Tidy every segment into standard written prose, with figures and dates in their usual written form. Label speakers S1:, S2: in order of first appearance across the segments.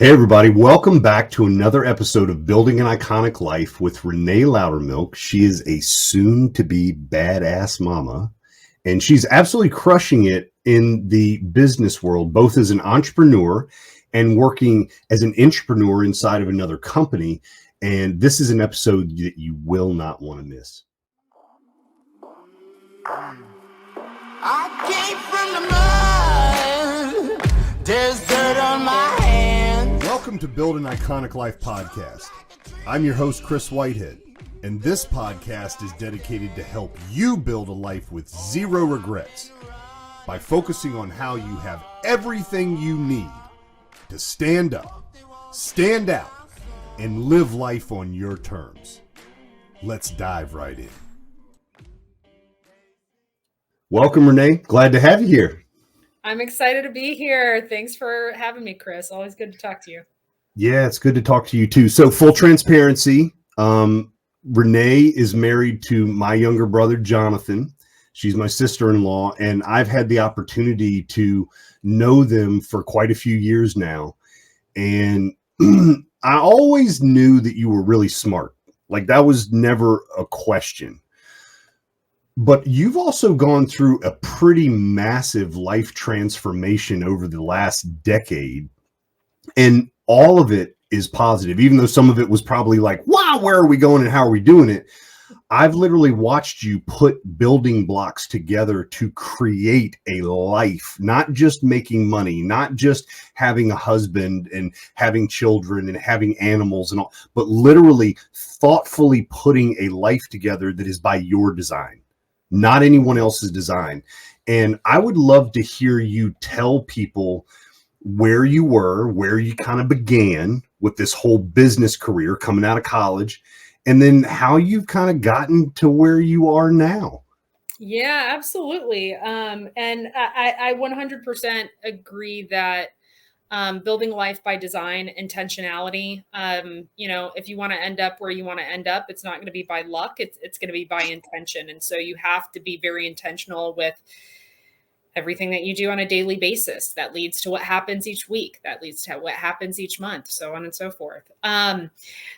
S1: Hey everybody, welcome back to another episode of Building an Iconic Life with Renee Lautermilch. She is a soon-to-be badass mama, and she's absolutely crushing it in the business world, both as an entrepreneur and working as an intrapreneur inside of another company. And this is an episode that you will not want to miss.
S2: I came from the mud. There's dirt on my hands.
S1: Welcome to Build an Iconic Life podcast. I'm your host, Kris Whitehead, and this podcast is dedicated to help you build a life with zero regrets by focusing on how you have everything you need to stand up, stand out, and live life on your terms. Let's dive right in. Welcome, Renee. Glad to have you here.
S3: I'm excited to be here. Thanks for having me, Kris. Always good to talk to you.
S1: Yeah, it's good to talk to you too. So full transparency, Renee is married to my younger brother, Jonathan. She's my sister-in-law, and I've had the opportunity to know them for quite a few years now. And I always knew that you were really smart. Like, that was never a question. But you've also gone through a pretty massive life transformation over the last decade. And all of it is positive, even though some of it was probably like, wow, where are we going and how are we doing it? I've literally watched you put building blocks together to create a life, not just making money, not just having a husband and having children and having animals and all, but literally thoughtfully putting a life together that is by your design, not anyone else's design. And I would love to hear you tell people where you were, where you kind of began with this whole business career coming out of college, and then how you've kind of gotten to where you are now.
S3: Yeah, absolutely. And I 100% agree that building life by design, intentionality, if you want to end up where you want to end up, it's not going to be by luck. It's going to be by intention. And so you have to be very intentional with everything that you do on a daily basis. That leads to what happens each week. That leads to what happens each month, so on and so forth.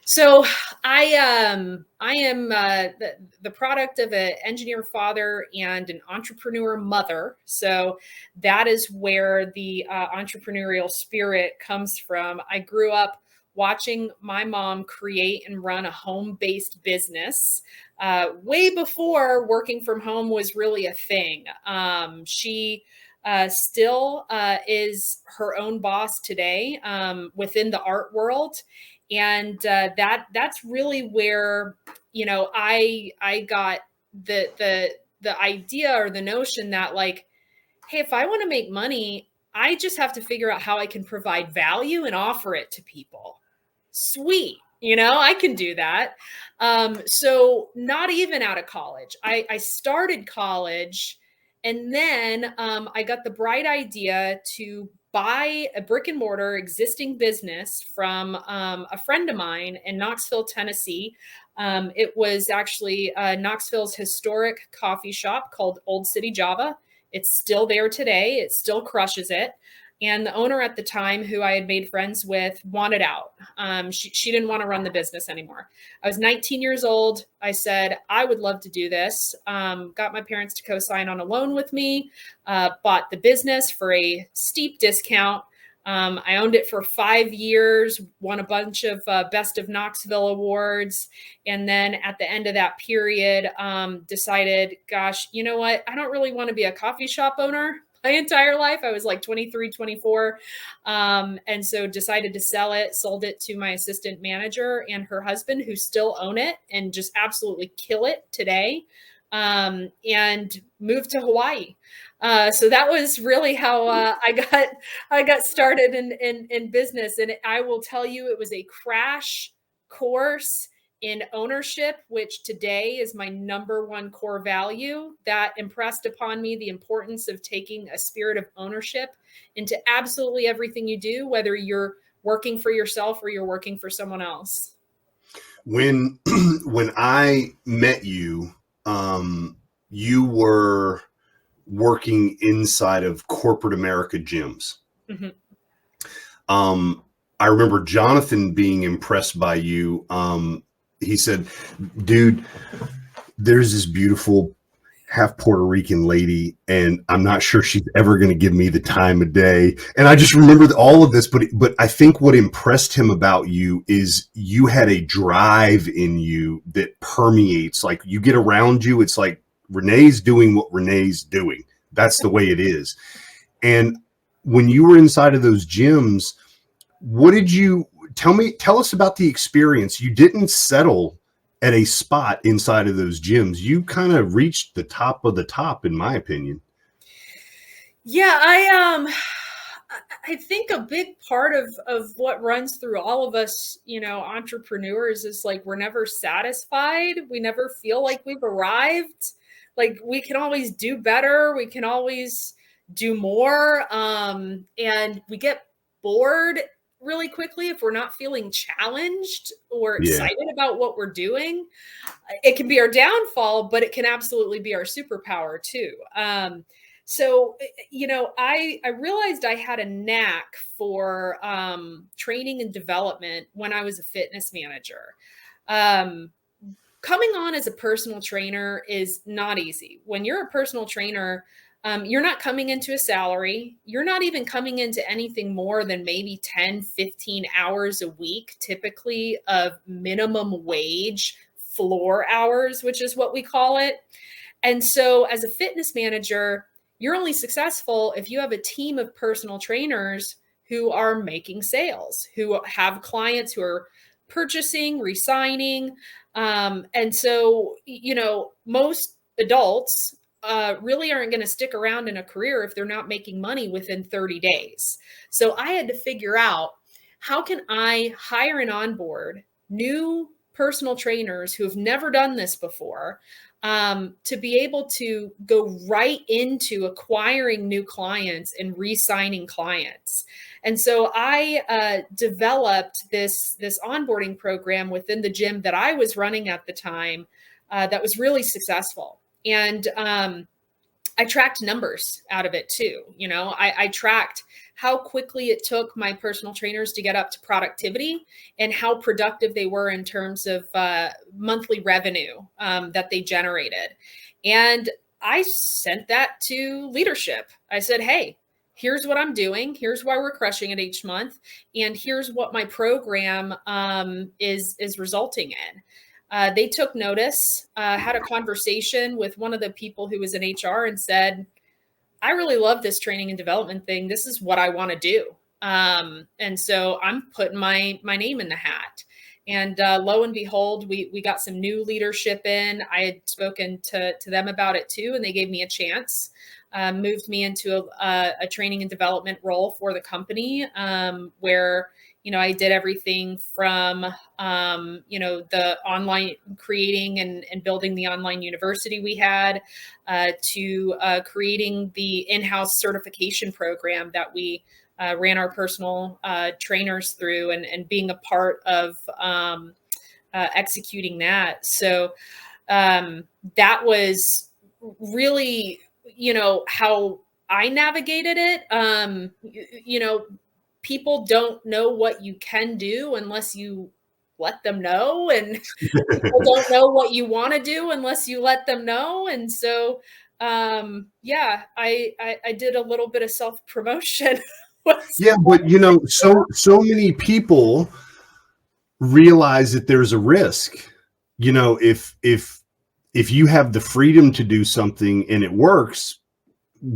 S3: So I am the product of an engineer father and an entrepreneur mother. So that is where the entrepreneurial spirit comes from. I grew up watching my mom create and run a home-based business way before working from home was really a thing. She still is her own boss today within the art world. And that's really where, I got the idea or the notion that, like, hey, if I want to make money, I just have to figure out how I can provide value and offer it to people. Sweet. I can do that. So not even out of college. I started college, and then I got the bright idea to buy a brick and mortar existing business from a friend of mine in Knoxville, Tennessee. It was actually Knoxville's historic coffee shop called Old City Java. It's still there today. It still crushes it. And the owner at the time, who I had made friends with, wanted out. She didn't want to run the business anymore. I was 19 years old. I said, I would love to do this. Got my parents to co-sign on a loan with me, bought the business for a steep discount. I owned it for 5 years, won a bunch of Best of Knoxville awards. And then at the end of that period, decided, gosh, you know what? I don't really want to be a coffee shop owner. My entire life. I was like 23, 24. And so decided to sell it, sold it to my assistant manager and her husband, who still own it and just absolutely kill it today, and moved to Hawaii. So that was really how I got started in business. And I will tell you, it was a crash course in ownership, which today is my number one core value, that impressed upon me the importance of taking a spirit of ownership into absolutely everything you do, whether you're working for yourself or you're working for someone else.
S1: When I met you, you were working inside of corporate America gyms.
S3: Mm-hmm.
S1: I remember Jonathan being impressed by you. He said, dude, there's this beautiful half Puerto Rican lady, and I'm not sure she's ever going to give me the time of day. And I just remember all of this, but I think what impressed him about you is you had a drive in you that permeates. Like, you get around you, it's like Renee's doing what Renee's doing. That's the way it is. And when you were inside of those gyms, what did you tell us about the experience? You didn't settle at a spot inside of those gyms. You kind of reached the top of the top, in my opinion.
S3: Yeah, I think a big part of what runs through all of us, entrepreneurs, is like, we're never satisfied. We never feel like we've arrived. Like, we can always do better. We can always do more. And we get bored really quickly if we're not feeling challenged or excited about what we're doing. It can be our downfall, but it can absolutely be our superpower too. So, I realized I had a knack for training and development when I was a fitness manager. Coming on as a personal trainer is not easy. When you're a personal trainer, you're not coming into a salary. You're not even coming into anything more than maybe 10, 15 hours a week, typically, of minimum wage floor hours, which is what we call it. And so as a fitness manager, you're only successful if you have a team of personal trainers who are making sales, who have clients who are purchasing, re-signing. And so, most adults really aren't going to stick around in a career if they're not making money within 30 days. So I had to figure out, how can I hire and onboard new personal trainers who have never done this before, to be able to go right into acquiring new clients and re-signing clients. And so I developed this onboarding program within the gym that I was running at the time, that was really successful. And I tracked numbers out of it too. I tracked how quickly it took my personal trainers to get up to productivity and how productive they were in terms of monthly revenue that they generated. And I sent that to leadership. I said, hey, here's what I'm doing. Here's why we're crushing it each month. And here's what my program is resulting in. They took notice, had a conversation with one of the people who was in HR and said, I really love this training and development thing. This is what I want to do. And so I'm putting my name in the hat. And lo and behold, we got some new leadership in. I had spoken to them about it too, and they gave me a chance, moved me into a training and development role for the company, where I did everything from, the online creating and building the online university we had, to creating the in-house certification program that we ran our personal trainers through, and being a part of executing that. So that was really, how I navigated it. People don't know what you can do unless you let them know. And people don't know what you want to do unless you let them know. And so, I did a little bit of self-promotion.
S1: Yeah, but so many people realize that there's a risk. If you have the freedom to do something and it works,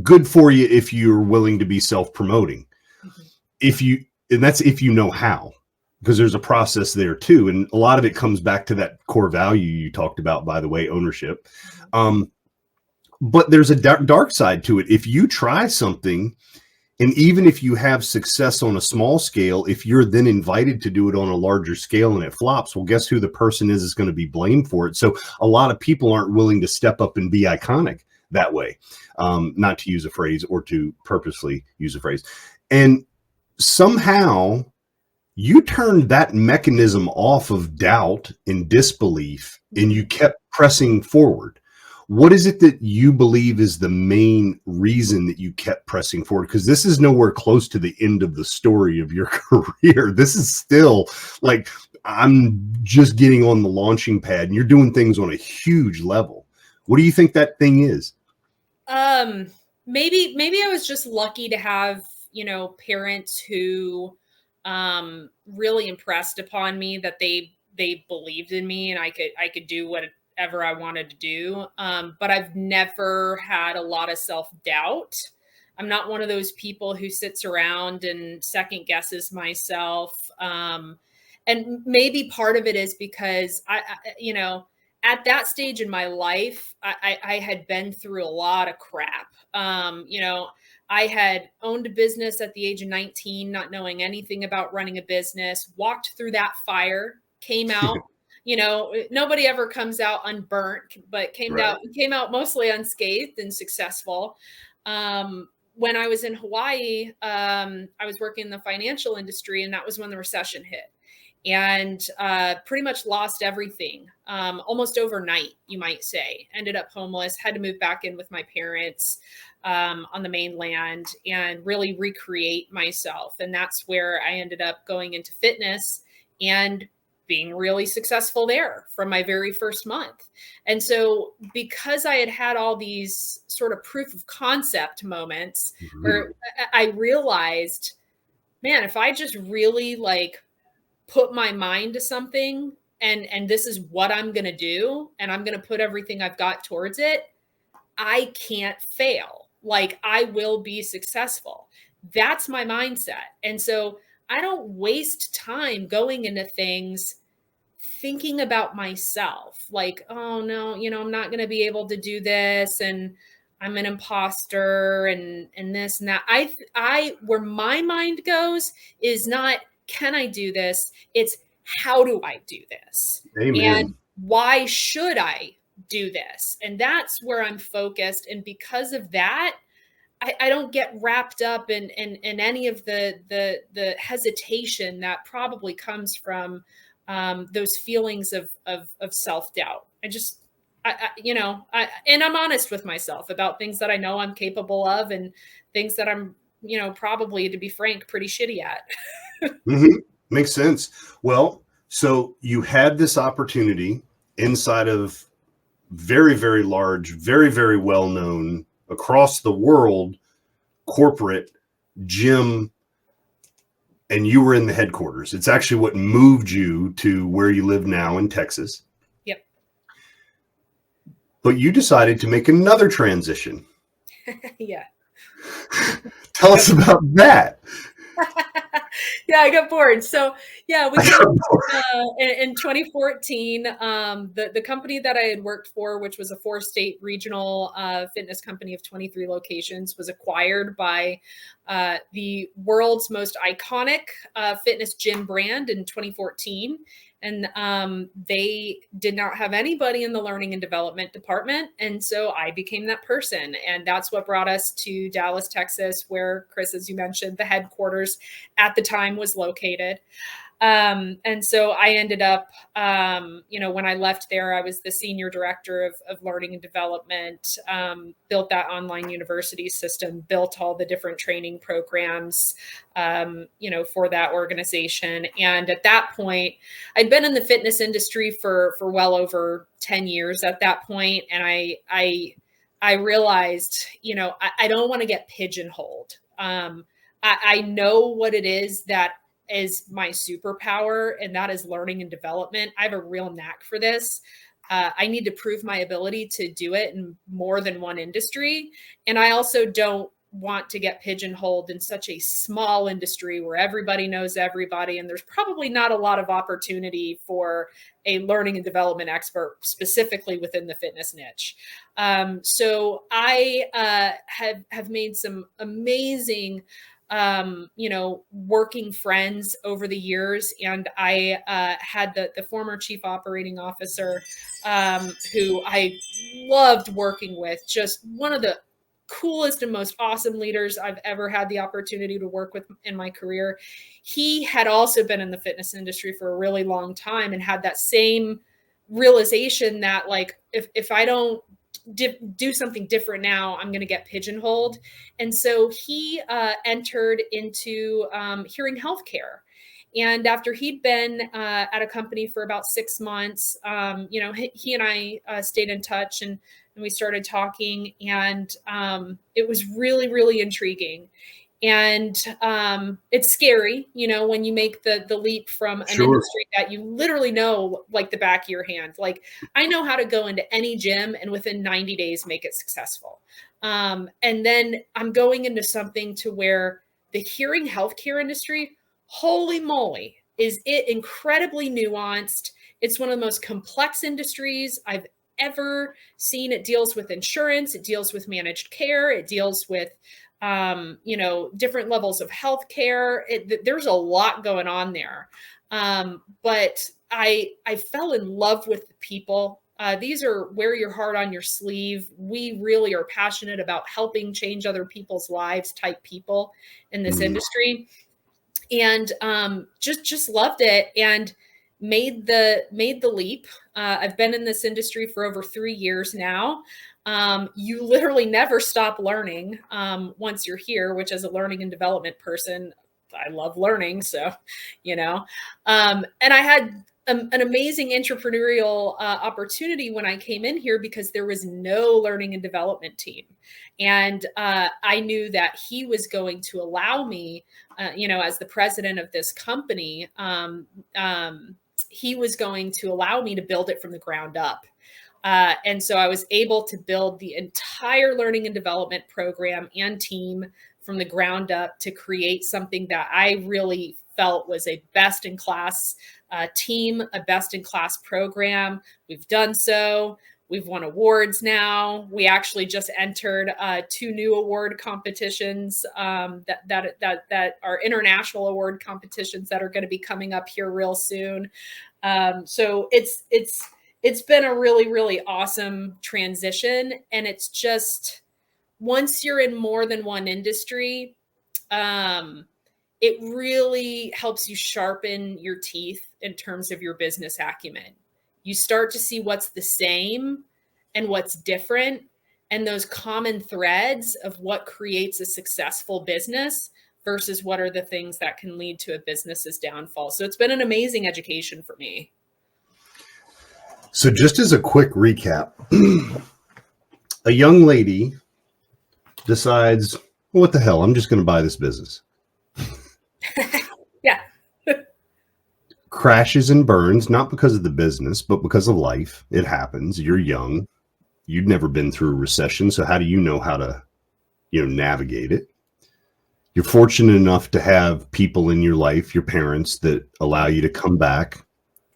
S1: good for you if you're willing to be self-promoting. And that's if you know how, because there's a process there too. And a lot of it comes back to that core value you talked about, by the way, ownership. But there's a dark side to it. If you try something, and even if you have success on a small scale, if you're then invited to do it on a larger scale and it flops, well, guess who the person is going to be blamed for it. So a lot of people aren't willing to step up and be iconic that way, not to use a phrase or to purposely use a phrase. And somehow you turned that mechanism off of doubt and disbelief, and you kept pressing forward. What is it that you believe is the main reason that you kept pressing forward? Because this is nowhere close to the end of the story of your career. This is still like, I'm just getting on the launching pad and you're doing things on a huge level. What do you think that thing is?
S3: Maybe I was just lucky to have, parents who really impressed upon me that they believed in me and I could do whatever I wanted to do. But I've never had a lot of self-doubt. I'm not one of those people who sits around and second guesses myself. And maybe part of it is because at that stage in my life, I had been through a lot of crap. I had owned a business at the age of 19, not knowing anything about running a business, walked through that fire, came out, nobody ever comes out unburnt, but came out mostly unscathed and successful. When I was in Hawaii, I was working in the financial industry, and that was when the recession hit. And pretty much lost everything almost overnight, you might say. Ended up homeless, had to move back in with my parents on the mainland and really recreate myself. And that's where I ended up going into fitness and being really successful there from my very first month. And so because I had all these sort of proof of concept moments where I realized, man, if I just really put my mind to something and this is what I'm going to do, and I'm going to put everything I've got towards it, I can't fail. I will be successful. That's my mindset. And so I don't waste time going into things thinking about myself. Oh no, I'm not going to be able to do this. And I'm an imposter and this and that. Where my mind goes is not, can I do this? It's, how do I do this?
S1: Amen.
S3: And why should I do this? And that's where I'm focused. And because of that, I don't get wrapped up in any of the hesitation that probably comes from those feelings of self-doubt. And I'm honest with myself about things that I know I'm capable of and things that I'm, probably, to be frank, pretty shitty at.
S1: Makes sense. Well, so you had this opportunity inside of very, very large, very, very well-known across the world corporate gym, and you were in the headquarters. It's actually what moved you to where you live now in Texas.
S3: Yep.
S1: But you decided to make another transition.
S3: Yeah.
S1: Tell us about that.
S3: Yeah, I got bored. So yeah, in 2014, the company that I had worked for, which was a 4-state regional fitness company of 23 locations, was acquired by the world's most iconic fitness gym brand in 2014. And they did not have anybody in the learning and development department. And so I became that person. And that's what brought us to Dallas, Texas, where Kris, as you mentioned, the headquarters at the time was located. And so I ended up, when I left there, I was the senior director of learning and development, built that online university system, built all the different training programs, for that organization. And at that point, I'd been in the fitness industry for well over 10 years at that point. And I realized, I don't want to get pigeonholed. I know what it is that is my superpower, and that is learning and development. I have a real knack for this. I need to prove my ability to do it in more than one industry. And I also don't want to get pigeonholed in such a small industry where everybody knows everybody. And there's probably not a lot of opportunity for a learning and development expert specifically within the fitness niche. So I have made some amazing working friends over the years. And I had the former chief operating officer who I loved working with, just one of the coolest and most awesome leaders I've ever had the opportunity to work with in my career. He had also been in the fitness industry for a really long time and had that same realization that if I don't do something different now, I'm going to get pigeonholed. And so he entered into hearing healthcare. And after he'd been at a company for about 6 months, he and I stayed in touch, and we started talking, and it was really, really intriguing. And it's scary, when you make the leap from an industry that you literally know like the back of your hand. Like, I know how to go into any gym and within 90 days make it successful. And then I'm going into something to where the hearing healthcare industry, holy moly, is it incredibly nuanced. It's one of the most complex industries I've ever seen. It deals with insurance. It deals with managed care. It deals with different levels of healthcare. There's a lot going on there. But I fell in love with the people. These are wear your heart on your sleeve. We really are passionate about helping change other people's lives type people in this industry. And just loved it and made the leap. I've been in this industry for over 3 years now. You literally never stop learning once you're here, which as a learning and development person, I love learning. So, and I had an amazing entrepreneurial opportunity when I came in here because there was no learning and development team. And I knew that he was going to allow me, as the president of this company, he was going to allow me to build it from the ground up. And so I was able to build the entire learning and development program and team from the ground up to create something that I really felt was a best-in-class team, a best-in-class program. We've done so. We've won awards now. We actually just entered 2 new award competitions that are international award competitions that are going to be coming up here real soon. So it's been a really, really awesome transition. And it's just, once you're in more than one industry, it really helps you sharpen your teeth in terms of your business acumen. You start to see what's the same and what's different, and those common threads of what creates a successful business versus what are the things that can lead to a business's downfall. So it's been an amazing education for me.
S1: So just as a quick recap, a young lady decides, well, what the hell, I'm just going to buy this business.
S3: Yeah.
S1: Crashes and burns, not because of the business, but because of life. It happens. You're young. You'd never been through a recession. So how do you know how to, navigate it? You're fortunate enough to have people in your life, your parents, that allow you to come back,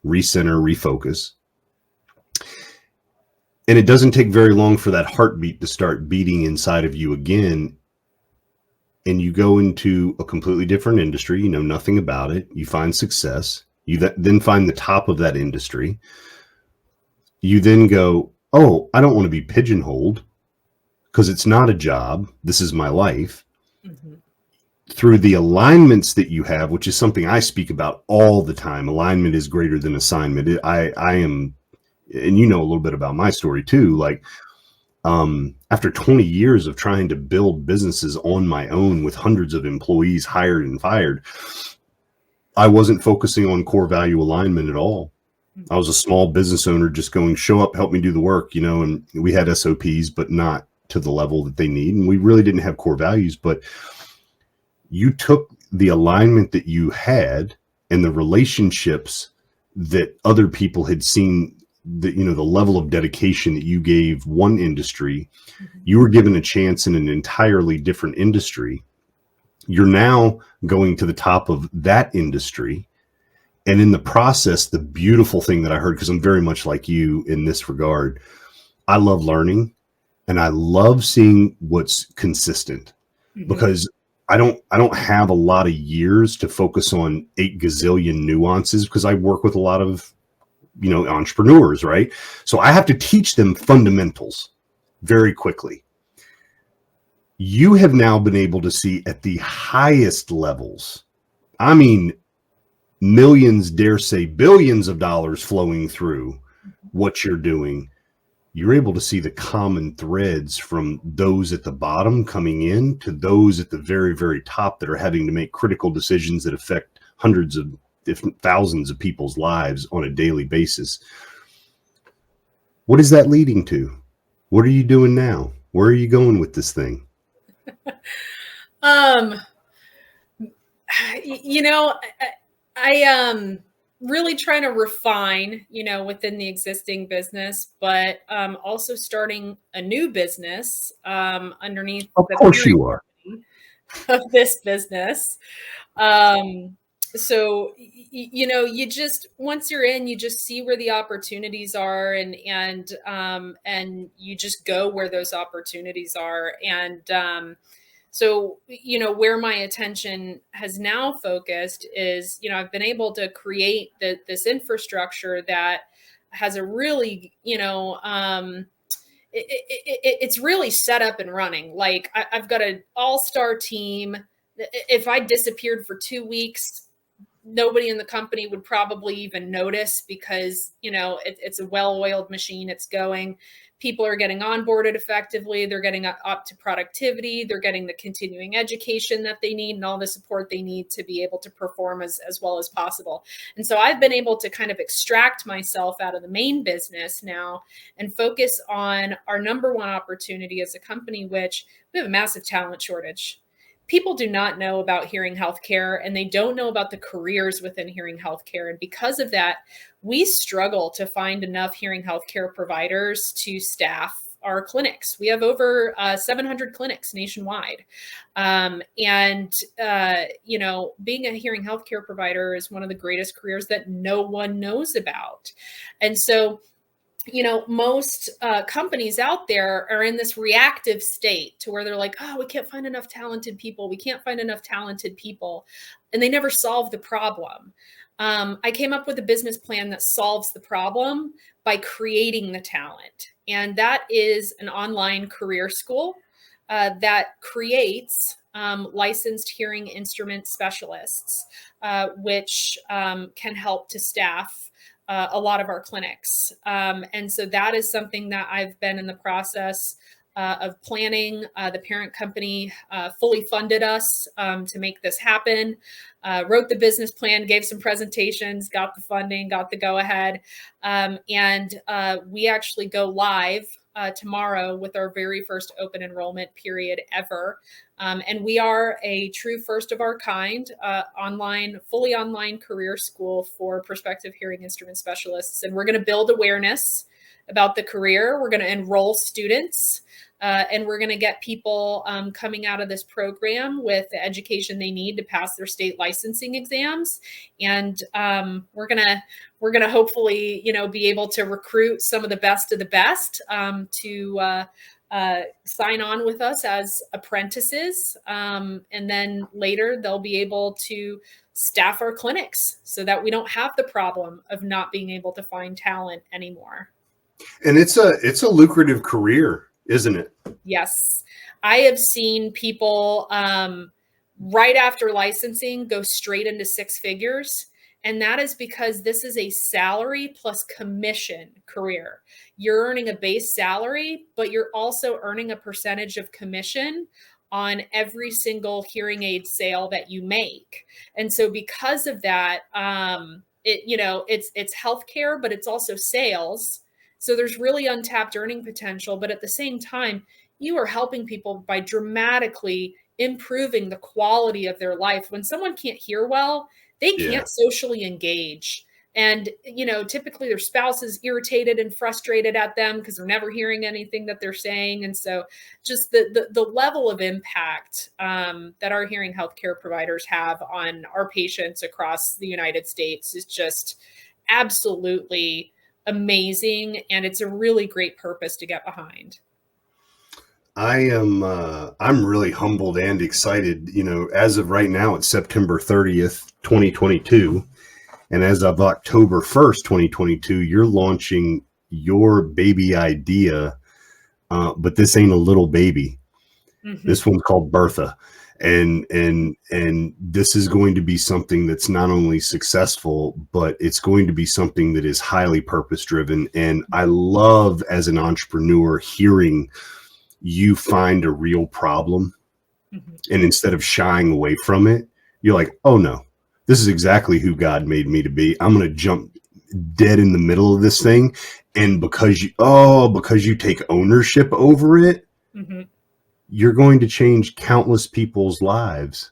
S1: recenter, refocus. And it doesn't take very long for that heartbeat to start beating inside of you again. And you go into a completely different industry. You know nothing about it. You find success. You then find the top of that industry. You then go, oh, I don't want to be pigeonholed because it's not a job. This is my life. Mm-hmm. Through the alignments that you have, which is something I speak about all the time. Alignment is greater than assignment. I am, and a little bit about my story too. Like, after 20 years of trying to build businesses on my own with hundreds of employees hired and fired, I wasn't focusing on core value alignment at all. I was a small business owner just going, show up, help me do the work, and we had SOPs, but not to the level that they need. And we really didn't have core values, but you took the alignment that you had and the relationships that other people had seen, the level of dedication that you gave one industry. You were given a chance in an entirely different industry. You're now going to the top of that industry. And in the process, the beautiful thing that I heard, because I'm very much like you in this regard, I love learning and I love seeing what's consistent, because I don't have a lot of years to focus on 8 gazillion nuances, because I work with a lot of entrepreneurs, right? So I have to teach them fundamentals very quickly. You have now been able to see at the highest levels, I mean, millions, dare say billions of dollars flowing through what you're doing. you're able to see the common threads from those at the bottom coming in to those at the very, very top that are having to make critical decisions that affect hundreds of, if not thousands of people's lives on a daily basis. What is that leading to? What are you doing now? Where are you going with this thing?
S3: You know, I really trying to refine, you know, within the existing business, but also starting a new business underneath
S1: Of
S3: the
S1: course
S3: parent
S1: you are.
S3: of this business. So you know, you just, once you're in, you just see where the opportunities are, and you just go where those opportunities are. And so, you know, where my attention has now focused is, you know, I've been able to create this infrastructure that has a really, you know, it's really set up and running. Like I've got an all-star team. If I disappeared for 2 weeks, nobody in the company would probably even notice, because, you know, it's a well-oiled machine. It's going. People are getting onboarded effectively. They're getting up to productivity. They're getting the continuing education that they need and all the support they need to be able to perform as well as possible. And so I've been able to kind of extract myself out of the main business now and focus on our number one opportunity as a company, which we have a massive talent shortage. People do not know about hearing healthcare, and they don't know about the careers within hearing healthcare. And because of that, we struggle to find enough hearing healthcare providers to staff our clinics. We have over 700 clinics nationwide. You know, being a hearing healthcare provider is one of the greatest careers that no one knows about. And so, you know, most companies out there are in this reactive state to where they're like, oh, we can't find enough talented people. We can't find enough talented people. And they never solve the problem. I came up with a business plan that solves the problem by creating the talent. And that is an online career school that creates licensed hearing instrument specialists, which can help to staff a lot of our clinics. And so that is something that I've been in the process of planning. The parent company fully funded us to make this happen, wrote the business plan, gave some presentations, got the funding, got the go ahead. And we actually go live tomorrow with our very first open enrollment period ever. And we are a true first of our kind fully online career school for prospective hearing instrument specialists. And we're going to build awareness about the career. We're going to enroll students, and we're going to get people coming out of this program with the education they need to pass their state licensing exams. And we're going to hopefully, you know, be able to recruit some of the best to sign on with us as apprentices. And then later they'll be able to staff our clinics so that we don't have the problem of not being able to find talent anymore.
S1: And it's a lucrative career, isn't it?
S3: Yes. I have seen people right after licensing go straight into six figures. And that is because this is a salary plus commission career. You're earning a base salary, but you're also earning a percentage of commission on every single hearing aid sale that you make. And so because of that, it's healthcare, but it's also sales. So there's really untapped earning potential. But at the same time, you are helping people by dramatically improving the quality of their life. When someone can't hear well, they can't socially engage. And, you know, typically their spouse is irritated and frustrated at them because they're never hearing anything that they're saying. And so just the level of impact that our hearing healthcare providers have on our patients across the United States is just absolutely amazing. And it's a really great purpose to get behind.
S1: I'm really humbled and excited. You know, as of right now, it's September 30th, 2022. And as of October 1st, 2022, you're launching your baby idea. But this ain't a little baby. Mm-hmm. This one's called Bertha. And this is going to be something that's not only successful, but it's going to be something that is highly purpose driven. And I love, as an entrepreneur, hearing you find a real problem, and instead of shying away from it, you're like, oh no, this is exactly who God made me to be. I'm going to jump dead in the middle of this thing. And because you take ownership over it, you're going to change countless people's lives.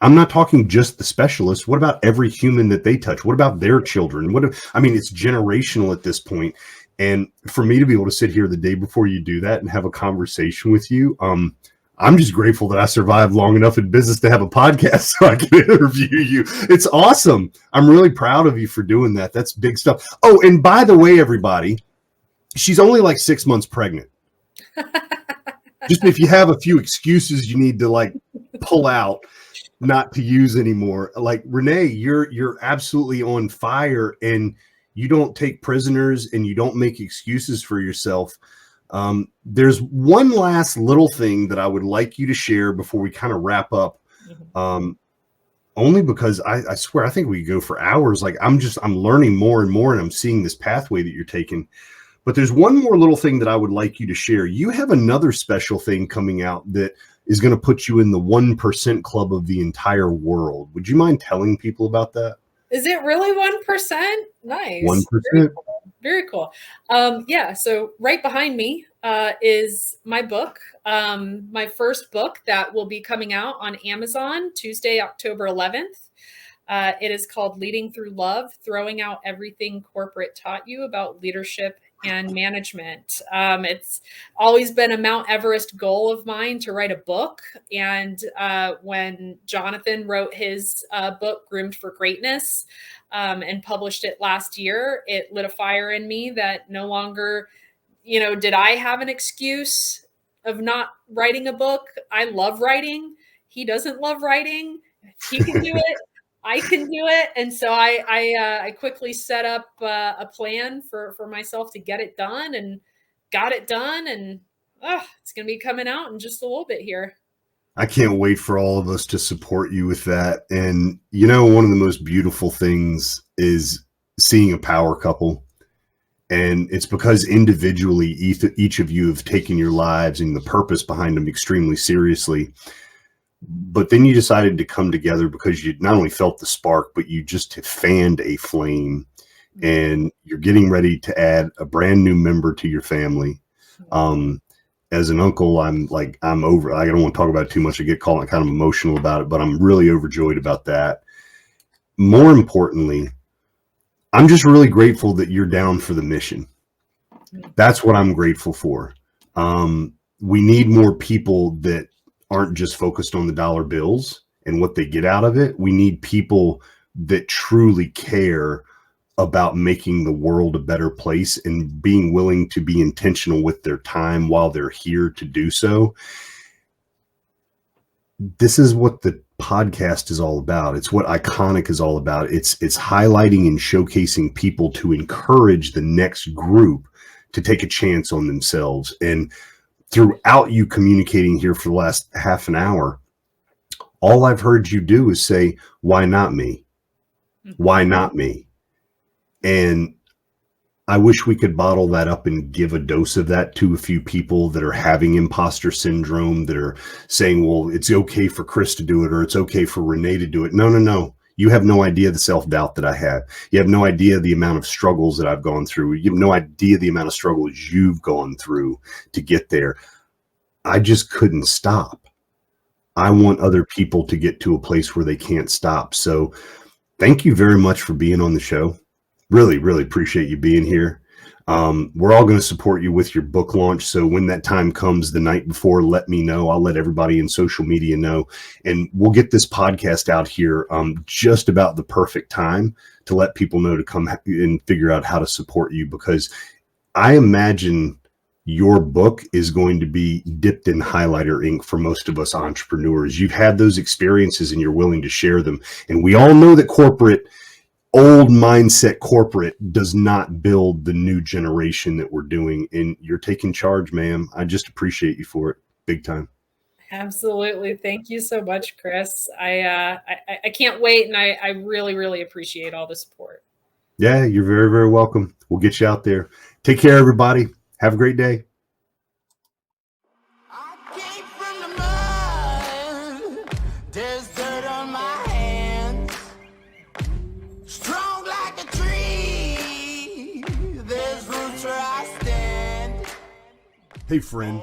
S1: I'm not talking just the specialists. What about every human that they touch? What about their children? It's generational at this point. And for me to be able to sit here the day before you do that and have a conversation with you, I'm just grateful that I survived long enough in business to have a podcast so I can interview you. It's awesome. I'm really proud of you for doing that. That's big stuff. Oh, and by the way, everybody, she's only like 6 months pregnant. Just if you have a few excuses you need to like pull out, not to use anymore. Like, Renee, you're absolutely on fire, and you don't take prisoners and you don't make excuses for yourself. There's one last little thing that I would like you to share before we kind of wrap up. Only because I swear, I think we could go for hours. Like, I'm learning more and more, and I'm seeing this pathway that you're taking. But there's one more little thing that I would like you to share. You have another special thing coming out that is going to put you in the 1% club of the entire world. Would you mind telling people about that?
S3: Is it really 1%? Nice.
S1: 1%.
S3: Very cool. Very cool. Yeah. So right behind me is my book, my first book that will be coming out on Amazon Tuesday, October 11th. It is called Leading Through Love, Throwing Out Everything Corporate Taught You About Leadership and Management. It's always been a Mount Everest goal of mine to write a book. And when Jonathan wrote his book, Groomed for Greatness, and published it last year, it lit a fire in me that no longer, did I have an excuse of not writing a book? I love writing. He doesn't love writing. He can do it. I can do it. And so I quickly set up a plan for myself to get it done, and got it done. And it's going to be coming out in just a little bit here.
S1: I can't wait for all of us to support you with that. And, one of the most beautiful things is seeing a power couple. And it's because individually, each of you have taken your lives and the purpose behind them extremely seriously. But then you decided to come together because you not only felt the spark, but you just have fanned a flame, and you're getting ready to add a brand new member to your family. As an uncle, I'm over. I don't want to talk about it too much. I get kind of emotional about it, but I'm really overjoyed about that. More importantly, I'm just really grateful that you're down for the mission. That's what I'm grateful for. We need more people that aren't just focused on the dollar bills and what they get out of it. We need people that truly care about making the world a better place and being willing to be intentional with their time while they're here to do so. This is what the podcast is all about. It's what Iconic is all about. It's highlighting and showcasing people to encourage the next group to take a chance on themselves. And throughout you communicating here for the last half an hour, all I've heard you do is say, why not me? Why not me? And I wish we could bottle that up and give a dose of that to a few people that are having imposter syndrome, that are saying, well, it's okay for Kris to do it, or it's okay for Renee to do it. No. You have no idea the self-doubt that I have. You have no idea the amount of struggles that I've gone through. You have no idea the amount of struggles you've gone through to get there. I just couldn't stop. I want other people to get to a place where they can't stop. So thank you very much for being on the show. Really, really appreciate you being here. We're all going to support you with your book launch. So when that time comes the night before, let me know. I'll let everybody in social media know. And we'll get this podcast out here just about the perfect time to let people know to come and figure out how to support you, because I imagine your book is going to be dipped in highlighter ink for most of us entrepreneurs. You've had those experiences and you're willing to share them. And we all know that old mindset corporate does not build the new generation that we're doing, and you're taking charge, ma'am. I just appreciate you for it big time.
S3: Absolutely. Thank you so much, Kris. I can't wait, and I really, really appreciate all the support.
S1: Yeah, you're very, very welcome. We'll get you out there. Take care, everybody. Have a great day.
S2: I came from the mud. There's dirt on my hands. Strong like a tree. There's roots where I stand.
S1: Hey, friend,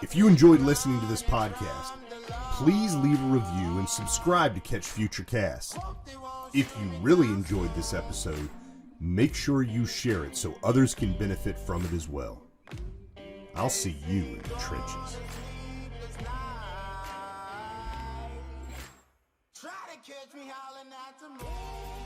S1: if you enjoyed listening to this podcast, please leave a review and subscribe to catch future casts. If you really enjoyed this episode, make sure you share it so others can benefit from it as well. I'll see you in the trenches.
S2: Try to catch me howling at the moon.